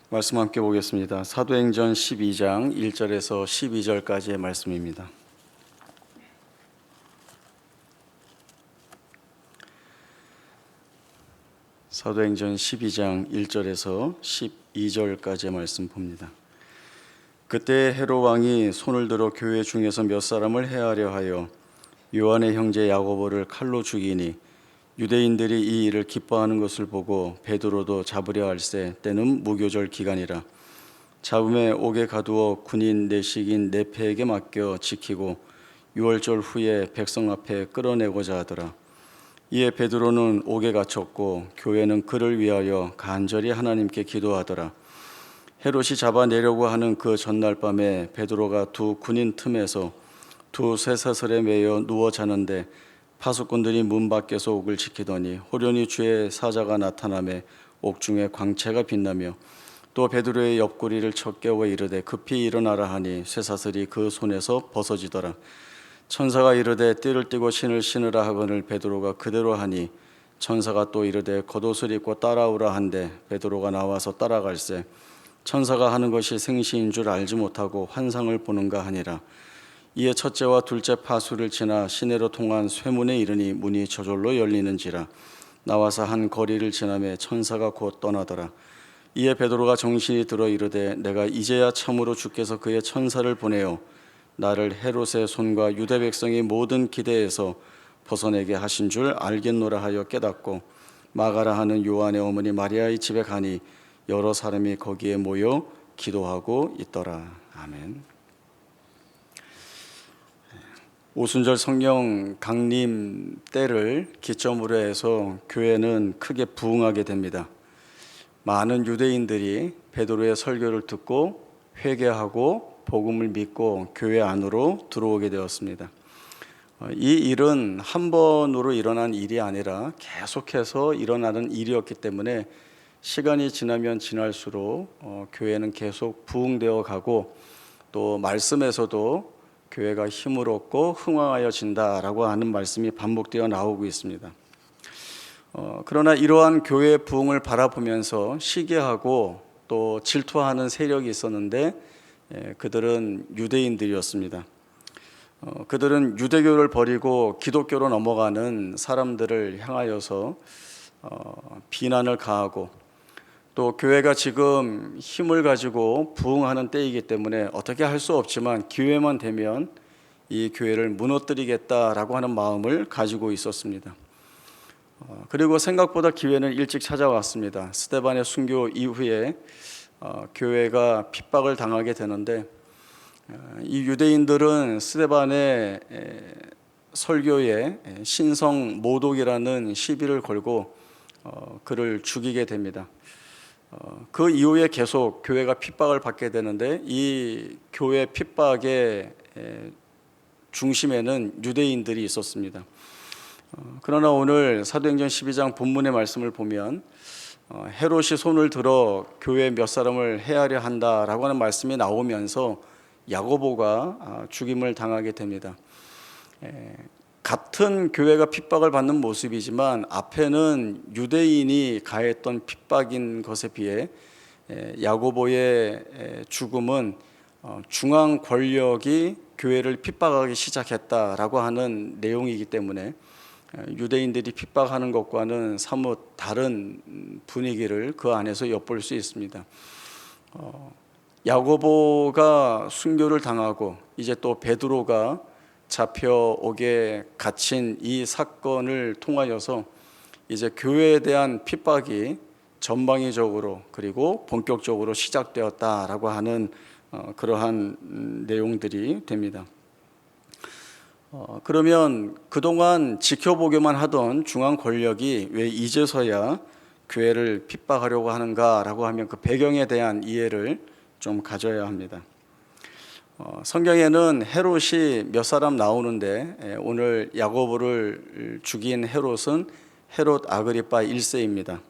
말씀 함께 보겠습니다. 사도행전 12장 1절에서 12절까지의 말씀입니다. 사도행전 12장 1절에서 12절까지의 말씀 봅니다. 그때 헤롯 왕이 손을 들어 교회 중에서 몇 사람을 해하려 하여 요한의 형제 야고보를 칼로 죽이니 유대인들이 이 일을 기뻐하는 것을 보고 베드로도 잡으려 할세 때는 무교절 기간이라. 잡음에 옥에 가두어 군인 내식인 네페에게 맡겨 지키고 유월절 후에 백성 앞에 끌어내고자 하더라. 이에 베드로는 옥에 갇혔고 교회는 그를 위하여 간절히 하나님께 기도하더라. 헤롯이 잡아내려고 하는 그 전날 밤에 베드로가 두 군인 틈에서 두 쇠사슬에 매여 누워 자는데 파수꾼들이 문 밖에서 옥을 지키더니 호련히 주의 사자가 나타나매 옥중에 광채가 빛나며 또 베드로의 옆구리를 쳐 깨워 이르되 급히 일어나라 하니 쇠사슬이 그 손에서 벗어지더라. 천사가 이르되 띠를 띠고 신을 신으라 하거늘 베드로가 그대로 하니 천사가 또 이르되 겉옷을 입고 따라오라 한데 베드로가 나와서 따라갈세 천사가 하는 것이 생시인 줄 알지 못하고 환상을 보는가 하니라. 이에 첫째와 둘째 파수를 지나 시내로 통한 쇠문에 이르니 문이 저절로 열리는지라. 나와서 한 거리를 지나매 천사가 곧 떠나더라. 이에 베드로가 정신이 들어 이르되 내가 이제야 참으로 주께서 그의 천사를 보내어 나를 헤롯의 손과 유대 백성의 모든 기대에서 벗어내게 하신 줄 알겠노라 하여 깨닫고 마가라 하는 요한의 어머니 마리아의 집에 가니 여러 사람이 거기에 모여 기도하고 있더라. 아멘. 오순절 성령 강림 때를 기점으로 해서 교회는 크게 부흥하게 됩니다. 많은 유대인들이 베드로의 설교를 듣고 회개하고 복음을 믿고 교회 안으로 들어오게 되었습니다. 이 일은 한 번으로 일어난 일이 아니라 계속해서 일어나는 일이었기 때문에 시간이 지나면 지날수록 교회는 계속 부흥되어 가고 또 말씀에서도 교회가 힘을 얻고 흥왕하여진다라고 하는 말씀이 반복되어 나오고 있습니다. 그러나 이러한 교회의 부흥을 바라보면서 시기하고 또 질투하는 세력이 있었는데 그들은 유대인들이었습니다. 그들은 유대교를 버리고 기독교로 넘어가는 사람들을 향하여서 비난을 가하고 또 교회가 지금 힘을 가지고 부흥하는 때이기 때문에 어떻게 할 수 없지만 기회만 되면 이 교회를 무너뜨리겠다라고 하는 마음을 가지고 있었습니다. 그리고 생각보다 기회는 일찍 찾아왔습니다. 스데반의 순교 이후에 교회가 핍박을 당하게 되는데 이 유대인들은 스데반의 설교에 신성 모독이라는 시비를 걸고 그를 죽이게 됩니다. 그 이후에 계속 교회가 핍박을 받게 되는데 이 교회 핍박의 중심에는 유대인들이 있었습니다. 그러나 오늘 사도행전 12장 본문의 말씀을 보면 헤롯이 손을 들어 교회 몇 사람을 해하려 한다라고 하는 말씀이 나오면서 야고보가 죽임을 당하게 됩니다. 같은 교회가 핍박을 받는 모습이지만 앞에는 유대인이 가했던 핍박인 것에 비해 야고보의 죽음은 중앙 권력이 교회를 핍박하기 시작했다라고 하는 내용이기 때문에 유대인들이 핍박하는 것과는 사뭇 다른 분위기를 그 안에서 엿볼 수 있습니다. 야고보가 순교를 당하고 이제 또 베드로가 잡혀 옥에 갇힌 이 사건을 통하여서 이제 교회에 대한 핍박이 전방위적으로 그리고 본격적으로 시작되었다라고 하는 그러한 내용들이 됩니다. 그러면 그동안 지켜보기만 하던 중앙 권력이 왜 이제서야 교회를 핍박하려고 하는가라고 하면 그 배경에 대한 이해를 좀 가져야 합니다. 성경에는 헤롯이 몇 사람 나오는데 오늘 야고보를 죽인 헤롯은 헤롯 아그리파 1세입니다.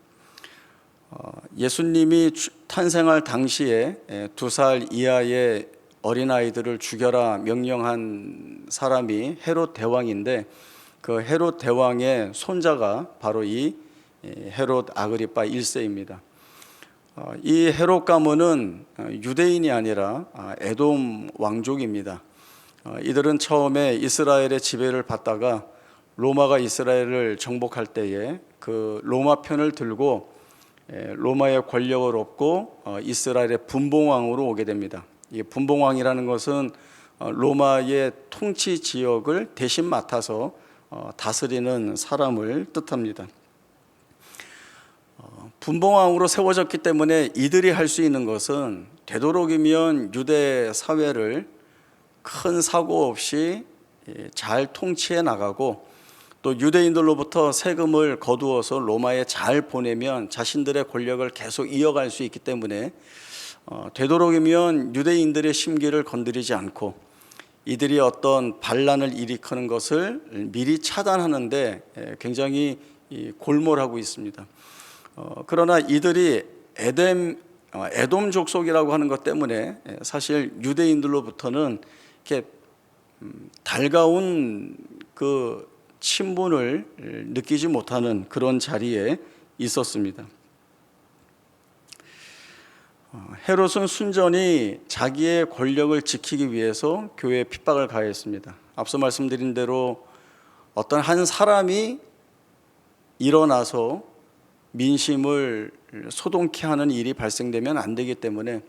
예수님이 탄생할 당시에 2살 이하의 어린아이들을 죽여라 명령한 사람이 헤롯 대왕인데 그 헤롯 대왕의 손자가 바로 이 헤롯 아그리파 1세입니다. 이 헤롯 가문은 유대인이 아니라 에돔 왕족입니다. 이들은 처음에 이스라엘의 지배를 받다가 로마가 이스라엘을 정복할 때에 그 로마 편을 들고 로마의 권력을 얻고 이스라엘의 분봉왕으로 오게 됩니다. 이 분봉왕이라는 것은 로마의 통치 지역을 대신 맡아서 다스리는 사람을 뜻합니다. 분봉왕으로 세워졌기 때문에 이들이 할 수 있는 것은 되도록이면 유대 사회를 큰 사고 없이 잘 통치해 나가고, 또 유대인들로부터 세금을 거두어서 로마에 잘 보내면 자신들의 권력을 계속 이어갈 수 있기 때문에 되도록이면 유대인들의 심기를 건드리지 않고 이들이 어떤 반란을 일으키는 것을 미리 차단하는데 굉장히 골몰하고 있습니다. 그러나 이들이 에돔 족속이라고 하는 것 때문에 사실 유대인들로부터는 이렇게 달가운 그 친분을 느끼지 못하는 그런 자리에 있었습니다. 헤롯은 순전히 자기의 권력을 지키기 위해서 교회에 핍박을 가했습니다. 앞서 말씀드린 대로 어떤 한 사람이 일어나서 민심을 소동케 하는 일이 발생되면 안 되기 때문에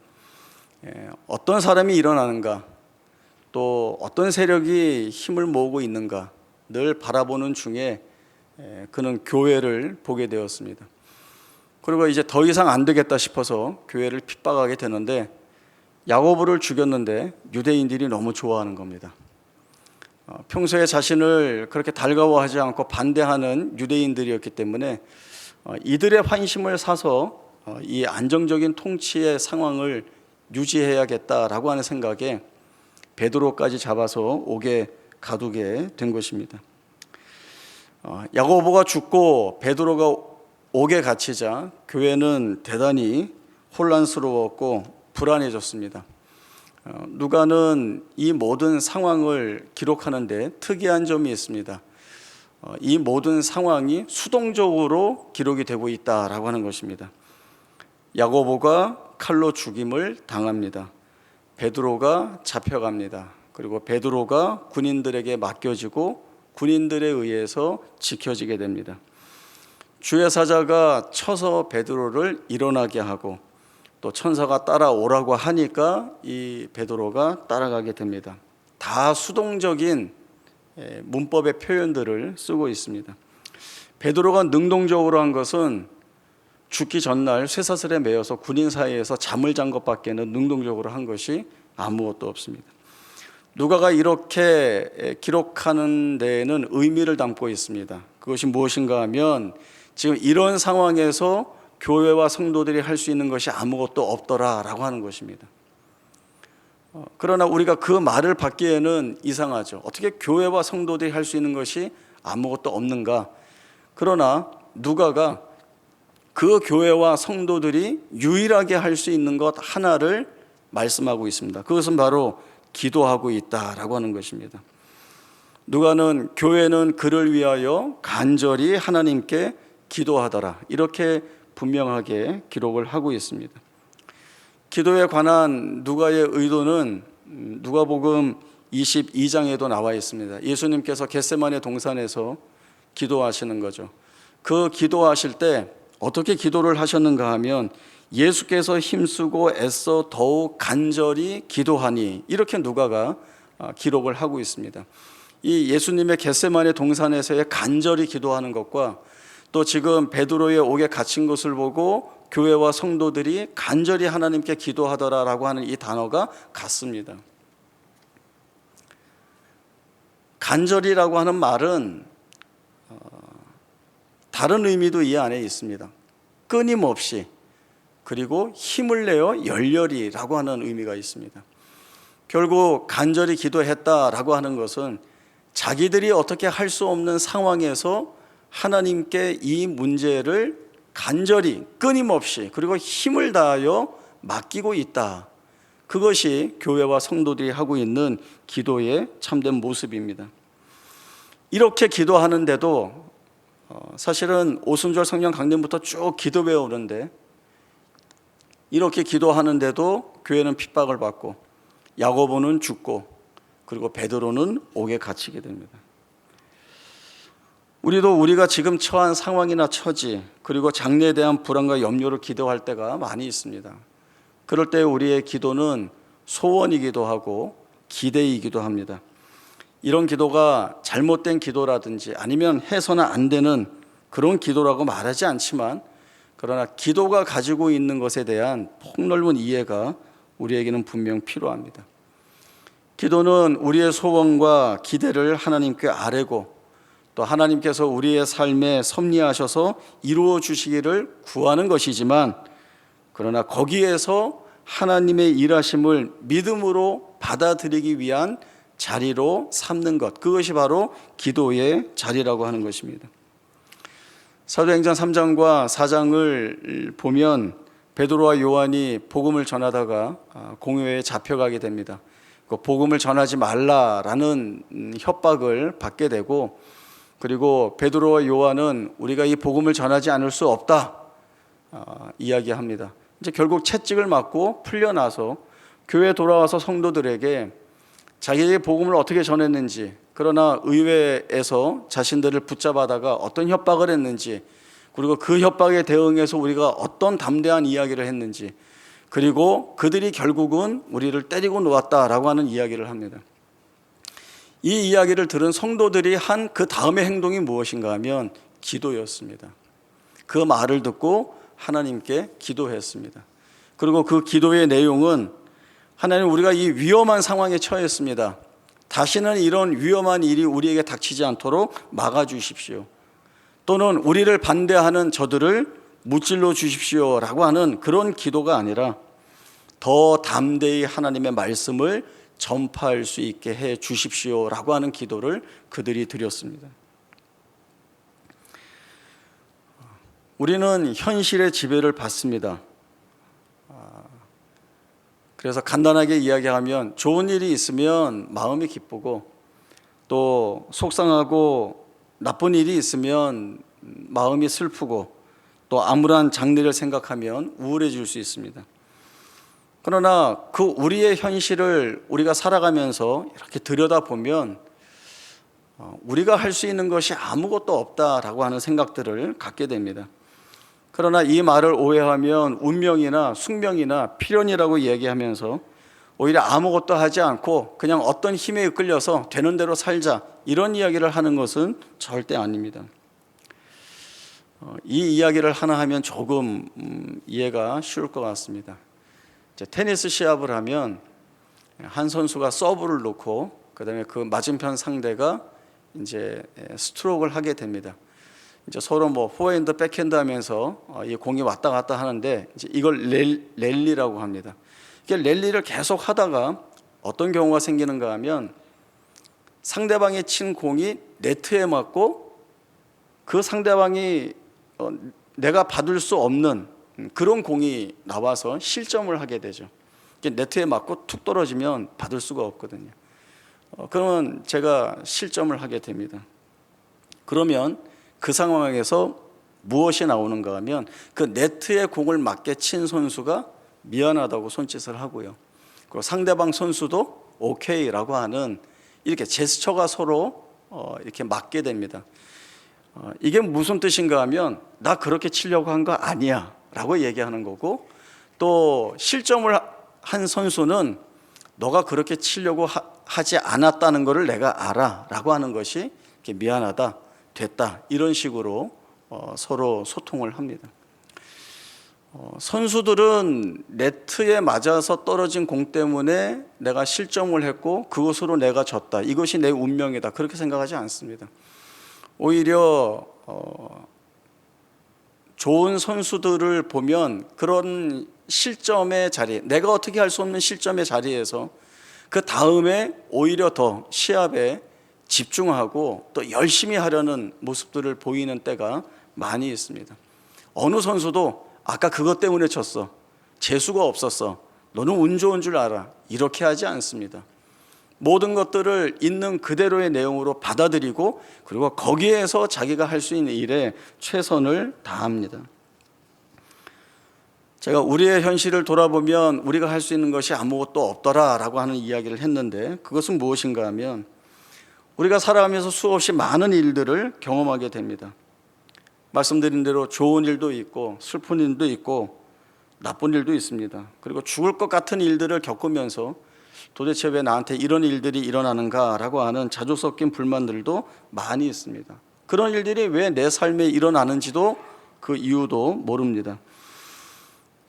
어떤 사람이 일어나는가, 또 어떤 세력이 힘을 모으고 있는가 늘 바라보는 중에 그는 교회를 보게 되었습니다. 그리고 이제 더 이상 안 되겠다 싶어서 교회를 핍박하게 되는데, 야고보를 죽였는데 유대인들이 너무 좋아하는 겁니다. 평소에 자신을 그렇게 달가워하지 않고 반대하는 유대인들이었기 때문에 이들의 환심을 사서 이 안정적인 통치의 상황을 유지해야겠다라고 하는 생각에 베드로까지 잡아서 옥에 가두게 된 것입니다. 야고보가 죽고 베드로가 옥에 갇히자 교회는 대단히 혼란스러웠고 불안해졌습니다. 누가는 이 모든 상황을 기록하는데 특이한 점이 있습니다. 이 모든 상황이 수동적으로 기록이 되고 있다라고 하는 것입니다. 야고보가 칼로 죽임을 당합니다. 베드로가 잡혀갑니다. 그리고 베드로가 군인들에게 맡겨지고 군인들에 의해서 지켜지게 됩니다. 주의 사자가 쳐서 베드로를 일어나게 하고 또 천사가 따라오라고 하니까 이 베드로가 따라가게 됩니다. 다 수동적인 문법의 표현들을 쓰고 있습니다. 베드로가 능동적으로 한 것은 죽기 전날 쇠사슬에 매여서 군인 사이에서 잠을 잔 것밖에는 능동적으로 한 것이 아무것도 없습니다. 누가가 이렇게 기록하는 데에는 의미를 담고 있습니다. 그것이 무엇인가 하면 지금 이런 상황에서 교회와 성도들이 할 수 있는 것이 아무것도 없더라라고 하는 것입니다. 그러나 우리가 그 말을 받기에는 이상하죠. 어떻게 교회와 성도들이 할 수 있는 것이 아무것도 없는가? 그러나 누가가 그 교회와 성도들이 유일하게 할 수 있는 것 하나를 말씀하고 있습니다. 그것은 바로 기도하고 있다라고 하는 것입니다. 누가는 교회는 그를 위하여 간절히 하나님께 기도하더라, 이렇게 분명하게 기록을 하고 있습니다. 기도에 관한 누가의 의도는 누가복음 22장에도 나와 있습니다. 예수님께서 겟세마네 동산에서 기도하시는 거죠. 그 기도하실 때 어떻게 기도를 하셨는가 하면 예수께서 힘쓰고 애써 더욱 간절히 기도하니, 이렇게 누가가 기록을 하고 있습니다. 이 예수님의 겟세마네 동산에서의 간절히 기도하는 것과 또 지금 베드로의 옥에 갇힌 것을 보고 교회와 성도들이 간절히 하나님께 기도하더라라고 하는 이 단어가 같습니다. 간절히라고 하는 말은 다른 의미도 이 안에 있습니다. 끊임없이, 그리고 힘을 내어 열렬히라고 하는 의미가 있습니다. 결국 간절히 기도했다라고 하는 것은 자기들이 어떻게 할 수 없는 상황에서 하나님께 이 문제를 간절히 끊임없이 그리고 힘을 다하여 맡기고 있다. 그것이 교회와 성도들이 하고 있는 기도의 참된 모습입니다. 이렇게 이렇게 기도하는데도 교회는 핍박을 받고 야고보는 죽고 그리고 베드로는 옥에 갇히게 됩니다. 우리도 우리가 지금 처한 상황이나 처지 그리고 장래에 대한 불안과 염려를 기도할 때가 많이 있습니다. 그럴 때 우리의 기도는 소원이기도 하고 기대이기도 합니다. 이런 기도가 잘못된 기도라든지 아니면 해서는 안 되는 그런 기도라고 말하지 않지만, 그러나 기도가 가지고 있는 것에 대한 폭넓은 이해가 우리에게는 분명 필요합니다. 기도는 우리의 소원과 기대를 하나님께 아뢰고 또 하나님께서 우리의 삶에 섭리하셔서 이루어 주시기를 구하는 것이지만, 그러나 거기에서 하나님의 일하심을 믿음으로 받아들이기 위한 자리로 삼는 것, 그것이 바로 기도의 자리라고 하는 것입니다. 사도행전 3장과 4장을 보면 베드로와 요한이 복음을 전하다가 공회에 잡혀가게 됩니다. 그 복음을 전하지 말라라는 협박을 받게 되고, 그리고 베드로와 요한은 우리가 이 복음을 전하지 않을 수 없다 이야기합니다. 이제 결국 채찍을 맞고 풀려나서 교회에 돌아와서 성도들에게 자기의 복음을 어떻게 전했는지, 그러나 의회에서 자신들을 붙잡아다가 어떤 협박을 했는지, 그리고 그 협박에 대응해서 우리가 어떤 담대한 이야기를 했는지, 그리고 그들이 결국은 우리를 때리고 놓았다라고 하는 이야기를 합니다. 이 이야기를 들은 성도들이 한 그 다음의 행동이 무엇인가 하면 기도였습니다. 그 말을 듣고 하나님께 기도했습니다. 그리고 그 기도의 내용은, 하나님, 우리가 이 위험한 상황에 처했습니다. 다시는 이런 위험한 일이 우리에게 닥치지 않도록 막아주십시오. 또는 우리를 반대하는 저들을 무찔러 주십시오라고 하는 그런 기도가 아니라 더 담대히 하나님의 말씀을 전파할 수 있게 해 주십시오라고 하는 기도를 그들이 드렸습니다. 우리는 현실의 지배를 받습니다. 그래서 간단하게 이야기하면 좋은 일이 있으면 마음이 기쁘고, 또 속상하고 나쁜 일이 있으면 마음이 슬프고, 또 암울한 장래를 생각하면 우울해질 수 있습니다. 그러나 그 우리의 현실을 우리가 살아가면서 이렇게 들여다보면 우리가 할 수 있는 것이 아무것도 없다라고 하는 생각들을 갖게 됩니다. 그러나 이 말을 오해하면 운명이나 숙명이나 필연이라고 얘기하면서 오히려 아무것도 하지 않고 그냥 어떤 힘에 이끌려서 되는 대로 살자, 이런 이야기를 하는 것은 절대 아닙니다. 이 이야기를 하나 하면 조금 이해가 쉬울 것 같습니다. 테니스 시합을 하면 한 선수가 서브를 놓고 그다음에 그 맞은편 상대가 이제 스트로크를 하게 됩니다. 이제 서로 뭐 포핸드, 백핸드 하면서 이 공이 왔다 갔다 하는데 이제 이걸 랠리라고 합니다. 이게 랠리를 계속 하다가 어떤 경우가 생기는가 하면 상대방이 친 공이 네트에 맞고 그 상대방이 내가 받을 수 없는 그런 공이 나와서 실점을 하게 되죠. 네트에 맞고 툭 떨어지면 받을 수가 없거든요. 그러면 제가 실점을 하게 됩니다. 그러면 그 상황에서 무엇이 나오는가 하면 그 네트에 공을 맞게 친 선수가 미안하다고 손짓을 하고요. 그리고 상대방 선수도 오케이라고 하는 이렇게 제스처가 서로 이렇게 맞게 됩니다. 이게 무슨 뜻인가 하면 나 그렇게 치려고 한 거 아니야 라고 얘기하는 거고, 또 실점을 한 선수는 너가 그렇게 치려고 하지 않았다는 것을 내가 알아 라고 하는 것이 이렇게 미안하다, 됐다, 이런 식으로 서로 소통을 합니다. 선수들은 네트에 맞아서 떨어진 공 때문에 내가 실점을 했고 그것으로 내가 졌다, 이것이 내 운명이다, 그렇게 생각하지 않습니다. 오히려 좋은 선수들을 보면 그런 실점의 자리, 내가 어떻게 할 수 없는 실점의 자리에서 그 다음에 오히려 더 시합에 집중하고 또 열심히 하려는 모습들을 보이는 때가 많이 있습니다. 어느 선수도 아까 그것 때문에 졌어, 재수가 없었어, 너는 운 좋은 줄 알아, 이렇게 하지 않습니다. 모든 것들을 있는 그대로의 내용으로 받아들이고 그리고 거기에서 자기가 할 수 있는 일에 최선을 다합니다. 제가 우리의 현실을 돌아보면 우리가 할 수 있는 것이 아무것도 없더라라고 하는 이야기를 했는데, 그것은 무엇인가 하면 우리가 살아가면서 수없이 많은 일들을 경험하게 됩니다. 말씀드린 대로 좋은 일도 있고 슬픈 일도 있고 나쁜 일도 있습니다. 그리고 죽을 것 같은 일들을 겪으면서 도대체 왜 나한테 이런 일들이 일어나는가라고 하는 자주 섞인 불만들도 많이 있습니다. 그런 일들이 왜 내 삶에 일어나는지도 그 이유도 모릅니다.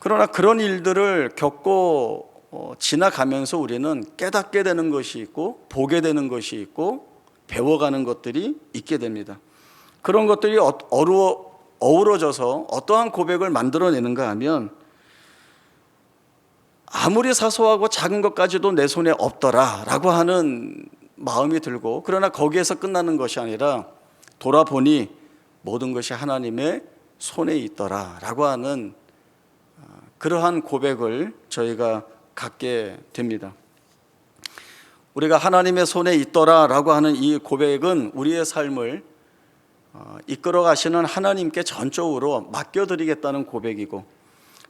그러나 그런 일들을 겪고 지나가면서 우리는 깨닫게 되는 것이 있고 보게 되는 것이 있고 배워가는 것들이 있게 됩니다. 그런 것들이 어우러져서 어떠한 고백을 만들어내는가 하면, 아무리 사소하고 작은 것까지도 내 손에 없더라라고 하는 마음이 들고, 그러나 거기에서 끝나는 것이 아니라 돌아보니 모든 것이 하나님의 손에 있더라라고 하는 그러한 고백을 저희가 갖게 됩니다. 우리가 하나님의 손에 있더라라고 하는 이 고백은 우리의 삶을 이끌어 가시는 하나님께 전적으로 맡겨드리겠다는 고백이고,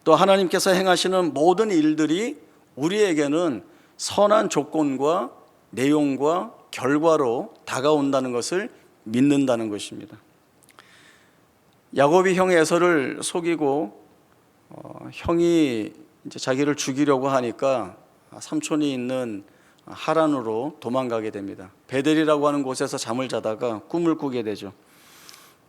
또 하나님께서 행하시는 모든 일들이 우리에게는 선한 조건과 내용과 결과로 다가온다는 것을 믿는다는 것입니다. 야곱이 형 에서를 속이고 형이 이제 자기를 죽이려고 하니까 삼촌이 있는 하란으로 도망가게 됩니다. 베델이라고 하는 곳에서 잠을 자다가 꿈을 꾸게 되죠.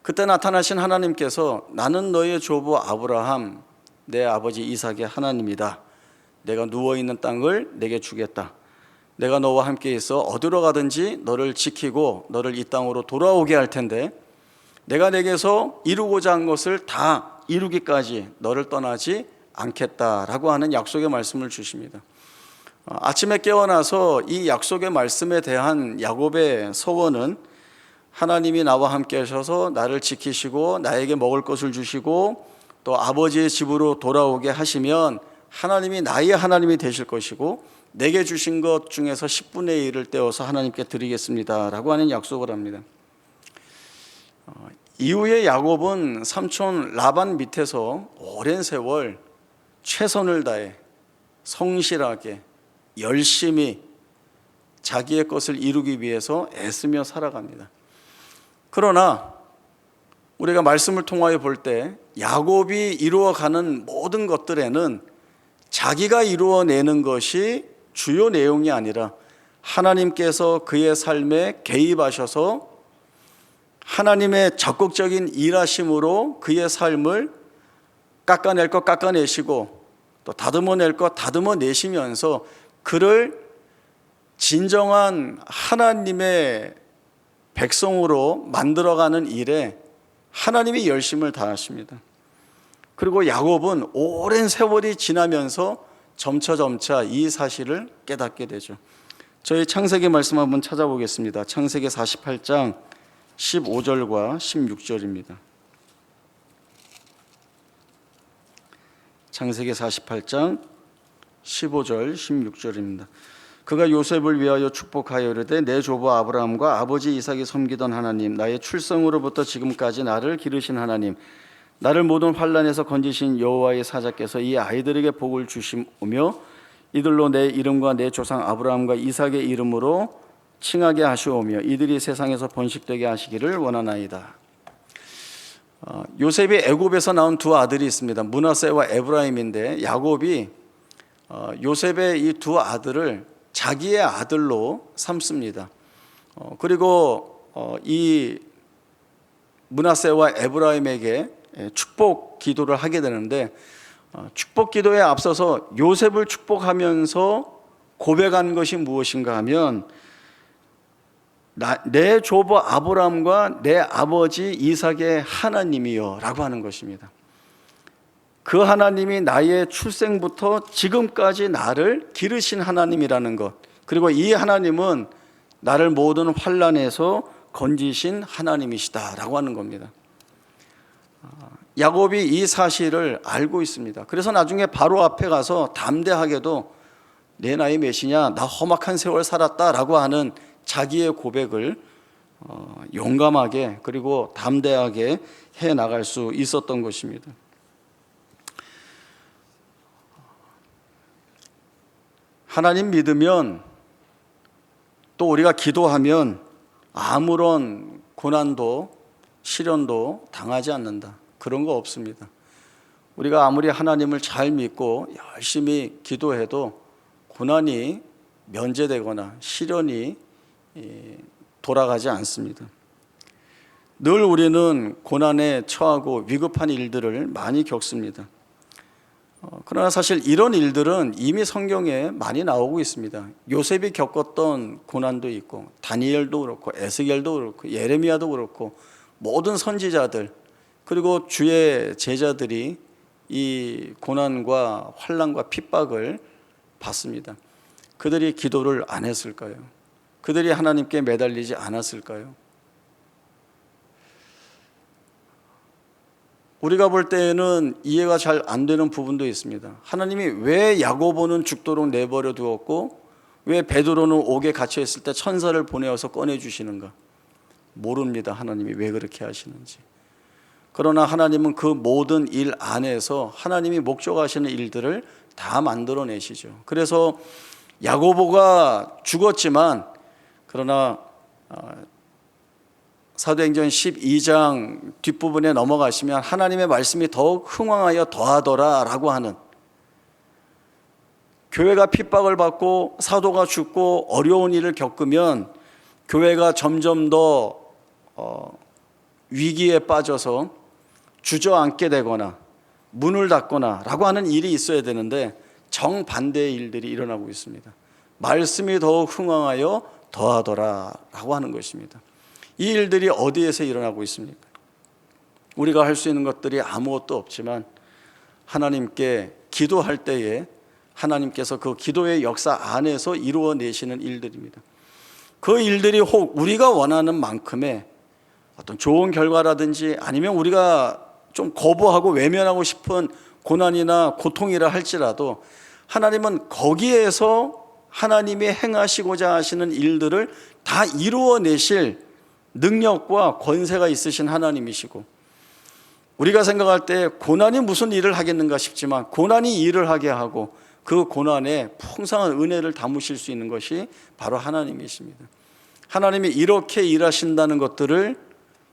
그때 나타나신 하나님께서 나는 너의 조부 아브라함, 내 아버지 이삭의 하나님이다. 내가 누워있는 땅을 내게 주겠다. 내가 너와 함께 있어 어디로 가든지 너를 지키고 너를 이 땅으로 돌아오게 할 텐데, 내가 내게서 이루고자 한 것을 다 이루기까지 너를 떠나지 않겠다라고 하는 약속의 말씀을 주십니다. 아침에 깨어나서 이 약속의 말씀에 대한 야곱의 서원은, 하나님이 나와 함께 하셔서 나를 지키시고 나에게 먹을 것을 주시고 또 아버지의 집으로 돌아오게 하시면 하나님이 나의 하나님이 되실 것이고, 내게 주신 것 중에서 10분의 1을 떼어서 하나님께 드리겠습니다 라고 하는 약속을 합니다. 이후에 야곱은 삼촌 라반 밑에서 오랜 세월 최선을 다해 성실하게 열심히 자기의 것을 이루기 위해서 애쓰며 살아갑니다. 그러나 우리가 말씀을 통하여 볼 때 야곱이 이루어가는 모든 것들에는 자기가 이루어내는 것이 주요 내용이 아니라 하나님께서 그의 삶에 개입하셔서 하나님의 적극적인 일하심으로 그의 삶을 깎아낼 것 깎아내시고 또 다듬어낼 것 다듬어내시면서 그를 진정한 하나님의 백성으로 만들어가는 일에 하나님이 열심을 다하십니다. 그리고 야곱은 오랜 세월이 지나면서 점차 이 사실을 깨닫게 되죠. 저희 창세기 말씀 한번 찾아보겠습니다. 창세기 48장 15절과 16절입니다. 창세기 48장 15절 16절입니다. 그가 요셉을 위하여 축복하여 이르되 내 조부 아브라함과 아버지 이삭이 섬기던 하나님, 나의 출생으로부터 지금까지 나를 기르신 하나님, 나를 모든 환난에서 건지신 여호와의 사자께서 이 아이들에게 복을 주시오며 이들로 내 이름과 내 조상 아브라함과 이삭의 이름으로 칭하게 하시오며 이들이 세상에서 번식되게 하시기를 원하나이다. 요셉이 애굽에서 나온 두 아들이 있습니다. 므낫세와 에브라임인데, 야곱이 요셉의 이 두 아들을 자기의 아들로 삼습니다. 그리고 이 므낫세와 에브라임에게 축복 기도를 하게 되는데, 축복 기도에 앞서서 요셉을 축복하면서 고백한 것이 무엇인가 하면, 내 조부 아브라함과 내 아버지 이삭의 하나님이여 라고 하는 것입니다. 그 하나님이 나의 출생부터 지금까지 나를 기르신 하나님이라는 것, 그리고 이 하나님은 나를 모든 환난에서 건지신 하나님이시다 라고 하는 겁니다. 야곱이 이 사실을 알고 있습니다. 그래서 나중에 바로 앞에 가서 담대하게도 내 나이 몇이냐, 나 험악한 세월 살았다 라고 하는 자기의 고백을 용감하게 그리고 담대하게 해나갈 수 있었던 것입니다. 하나님 믿으면 또 우리가 기도하면 아무런 고난도 시련도 당하지 않는다. 그런 거 없습니다. 우리가 아무리 하나님을 잘 믿고 열심히 기도해도 고난이 면제되거나 시련이 돌아가지 않습니다. 늘 우리는 고난에 처하고 위급한 일들을 많이 겪습니다. 그러나 사실 이런 일들은 이미 성경에 많이 나오고 있습니다. 요셉이 겪었던 고난도 있고, 다니엘도 그렇고, 에스겔도 그렇고, 예레미야도 그렇고, 모든 선지자들 그리고 주의 제자들이 이 고난과 환난과 핍박을 받습니다. 그들이 기도를 안 했을까요? 그들이 하나님께 매달리지 않았을까요? 우리가 볼 때에는 이해가 잘 안 되는 부분도 있습니다. 하나님이 왜 야고보는 죽도록 내버려 두었고 왜 베드로는 옥에 갇혀 있을 때 천사를 보내어서 꺼내주시는가? 모릅니다. 하나님이 왜 그렇게 하시는지. 그러나 하나님은 그 모든 일 안에서 하나님이 목적하시는 일들을 다 만들어내시죠. 그래서 야고보가 죽었지만 그러나 사도행전 12장 뒷부분에 넘어가시면 하나님의 말씀이 더욱 흥왕하여 더하더라 라고 하는, 교회가 핍박을 받고 사도가 죽고 어려운 일을 겪으면 교회가 점점 더 위기에 빠져서 주저앉게 되거나 문을 닫거나 라고 하는 일이 있어야 되는데 정반대의 일들이 일어나고 있습니다. 말씀이 더욱 흥왕하여 더하더라 라고 하는 것입니다. 이 일들이 어디에서 일어나고 있습니까? 우리가 할 수 있는 것들이 아무것도 없지만 하나님께 기도할 때에 하나님께서 그 기도의 역사 안에서 이루어내시는 일들입니다. 그 일들이 혹 우리가 원하는 만큼의 어떤 좋은 결과라든지 아니면 우리가 좀 거부하고 외면하고 싶은 고난이나 고통이라 할지라도 하나님은 거기에서 하나님이 행하시고자 하시는 일들을 다 이루어내실 능력과 권세가 있으신 하나님이시고, 우리가 생각할 때 고난이 무슨 일을 하겠는가 싶지만 고난이 일을 하게 하고 그 고난에 풍성한 은혜를 담으실 수 있는 것이 바로 하나님이십니다. 하나님이 이렇게 일하신다는 것들을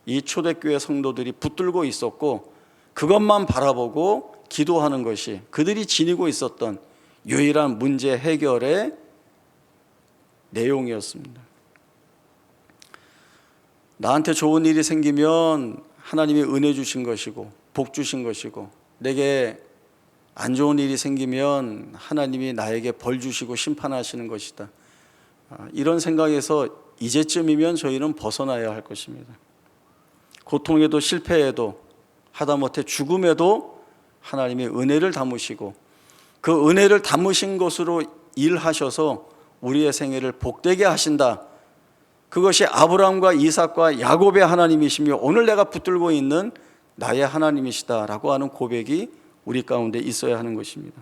이 초대교회 성도들이 붙들고 있었고 그것만 바라보고 기도하는 것이 그들이 지니고 있었던 유일한 문제 해결의 내용이었습니다. 나한테 좋은 일이 생기면 하나님이 은혜 주신 것이고 복 주신 것이고, 내게 안 좋은 일이 생기면 하나님이 나에게 벌 주시고 심판하시는 것이다. 이런 생각에서 이제쯤이면 저희는 벗어나야 할 것입니다. 고통에도 실패에도 하다못해 죽음에도 하나님이 은혜를 담으시고 그 은혜를 담으신 것으로 일하셔서 우리의 생애를 복되게 하신다. 그것이 아브라함과 이삭과 야곱의 하나님이시며 오늘 내가 붙들고 있는 나의 하나님이시다라고 하는 고백이 우리 가운데 있어야 하는 것입니다.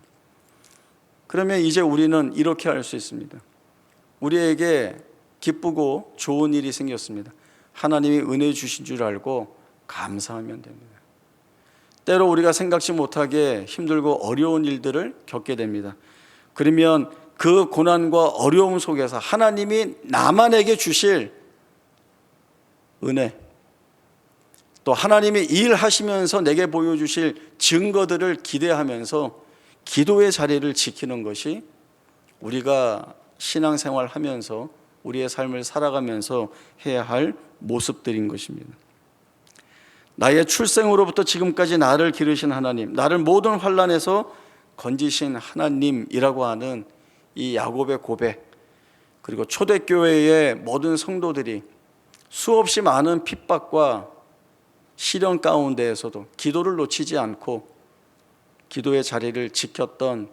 그러면 이제 우리는 이렇게 할 수 있습니다. 우리에게 기쁘고 좋은 일이 생겼습니다. 하나님이 은혜 주신 줄 알고 감사하면 됩니다. 때로 우리가 생각지 못하게 힘들고 어려운 일들을 겪게 됩니다. 그러면 그 고난과 어려움 속에서 하나님이 나만에게 주실 은혜, 또 하나님이 일하시면서 내게 보여주실 증거들을 기대하면서 기도의 자리를 지키는 것이 우리가 신앙생활 하면서 우리의 삶을 살아가면서 해야 할 모습들인 것입니다. 나의 출생으로부터 지금까지 나를 기르신 하나님, 나를 모든 환난에서 건지신 하나님이라고 하는 이 야곱의 고백, 그리고 초대교회의 모든 성도들이 수없이 많은 핍박과 시련 가운데에서도 기도를 놓치지 않고 기도의 자리를 지켰던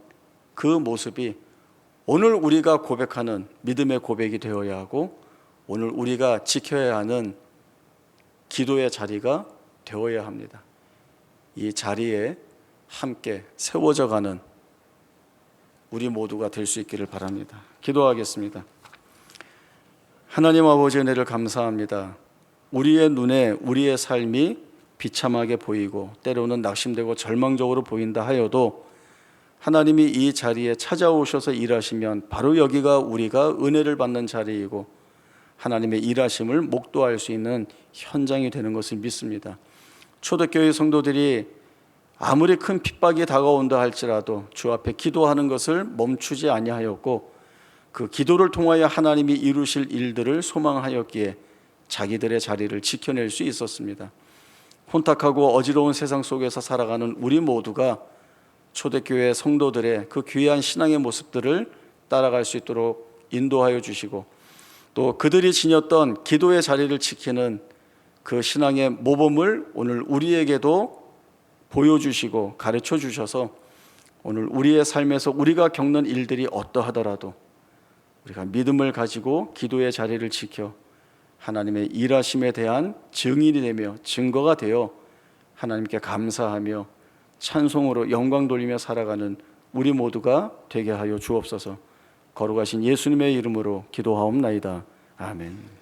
그 모습이 오늘 우리가 고백하는 믿음의 고백이 되어야 하고 오늘 우리가 지켜야 하는 기도의 자리가 되어야 합니다. 이 자리에 함께 세워져 가는 우리 모두가 될 수 있기를 바랍니다. 기도하겠습니다. 하나님 아버지, 은혜를 감사합니다. 우리의 눈에 우리의 삶이 비참하게 보이고 때로는 낙심되고 절망적으로 보인다 하여도 하나님이 이 자리에 찾아오셔서 일하시면 바로 여기가 우리가 은혜를 받는 자리이고 하나님의 일하심을 목도할 수 있는 현장이 되는 것을 믿습니다. 초대교회 성도들이 아무리 큰 핍박이 다가온다 할지라도 주 앞에 기도하는 것을 멈추지 아니하였고 그 기도를 통하여 하나님이 이루실 일들을 소망하였기에 자기들의 자리를 지켜낼 수 있었습니다. 혼탁하고 어지러운 세상 속에서 살아가는 우리 모두가 초대교회 성도들의 그 귀한 신앙의 모습들을 따라갈 수 있도록 인도하여 주시고 또 그들이 지녔던 기도의 자리를 지키는 그 신앙의 모범을 오늘 우리에게도 보여주시고 가르쳐 주셔서 오늘 우리의 삶에서 우리가 겪는 일들이 어떠하더라도 우리가 믿음을 가지고 기도의 자리를 지켜 하나님의 일하심에 대한 증인이 되며 증거가 되어 하나님께 감사하며 찬송으로 영광 돌리며 살아가는 우리 모두가 되게 하여 주옵소서. 거룩하신 예수님의 이름으로 기도하옵나이다. 아멘.